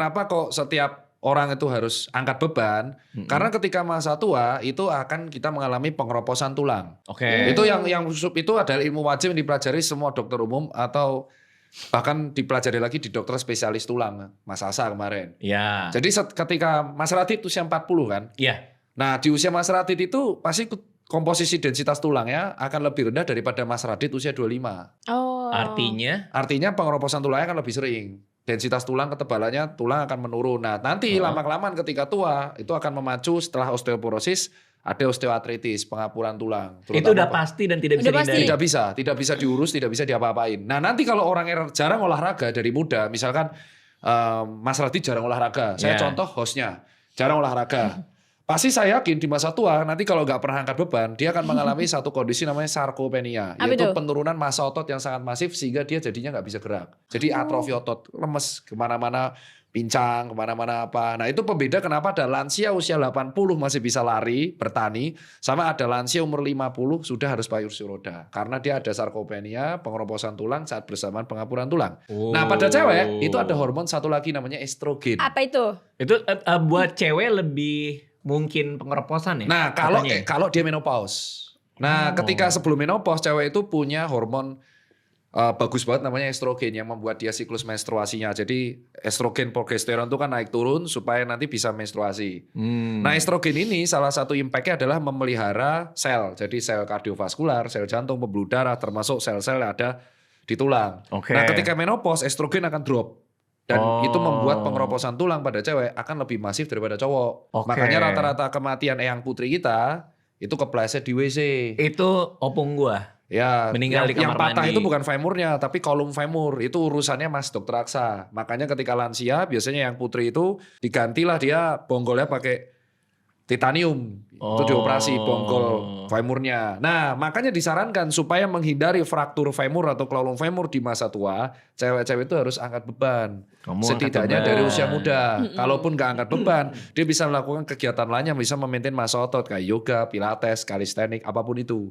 kenapa kok setiap orang itu harus angkat beban? Karena ketika masa tua itu akan kita mengalami pengeroposan tulang. Oke. Itu yang itu adalah ilmu wajib yang dipelajari semua dokter umum atau bahkan dipelajari lagi di dokter spesialis tulang, Mas Asa kemarin. Iya. Jadi ketika Mas Radit usia 40 kan? Iya. Nah di usia Mas Radit itu pasti komposisi densitas tulangnya akan lebih rendah daripada Mas Radit usia 25. Oh. Artinya pengeroposan tulangnya akan lebih sering. Densitas tulang, ketebalannya tulang akan menurun. Nah nanti lama-kelamaan ketika tua itu akan memacu setelah osteoporosis ada osteoartritis, pengapuran tulang. Itu udah pasti dan tidak bisa dihindari. Tidak bisa diurus, tidak bisa diapa-apain. Nah nanti kalau orang jarang olahraga dari muda, misalkan Mas Radit jarang olahraga, saya contoh hostnya jarang olahraga. Pasti saya yakin di masa tua nanti kalau nggak pernah angkat beban, dia akan mengalami satu kondisi namanya sarkopenia, yaitu penurunan massa otot yang sangat masif sehingga dia jadinya nggak bisa gerak. Jadi atrofi otot, lemes kemana-mana, pincang kemana-mana apa. Nah itu pembeda kenapa ada lansia usia 80 masih bisa lari, bertani, sama ada lansia umur 50 sudah harus pakai kursi roda. Karena dia ada sarkopenia, pengeroposan tulang saat bersamaan pengapuran tulang. Nah pada cewek itu ada hormon satu lagi namanya estrogen. Apa itu? Itu buat cewek lebih mungkin pengeroposan ya? Nah kalau dia menopause. Nah ketika sebelum menopause cewek itu punya hormon bagus banget namanya estrogen yang membuat dia siklus menstruasinya. Jadi estrogen progesteron itu kan naik turun supaya nanti bisa menstruasi. Nah estrogen ini salah satu impactnya adalah memelihara sel. Jadi sel kardiovaskular, sel jantung, pembuluh darah termasuk sel-sel yang ada di tulang. Nah ketika menopause estrogen akan drop. Dan itu membuat pengeroposan tulang pada cewek akan lebih masif daripada cowok. Makanya rata-rata kematian eyang putri kita itu kepleset di WC. Itu opung gua. Ya, meninggal di kamar yang patah mandi. itu bukan femurnya, tapi kolum femur. Itu urusannya Mas Dokter Aksa. Makanya ketika lansia, biasanya yang putri itu digantilah dia bonggolnya pakai titanium. Itu dioperasi bonggol femurnya. Nah, makanya disarankan supaya menghindari fraktur femur atau kolom femur di masa tua, cewek-cewek itu harus angkat beban. Setidaknya dari usia muda. Kalaupun nggak angkat beban, dia bisa melakukan kegiatan lainnya, bisa memaintain massa otot kayak yoga, pilates, kalistenik, apapun itu.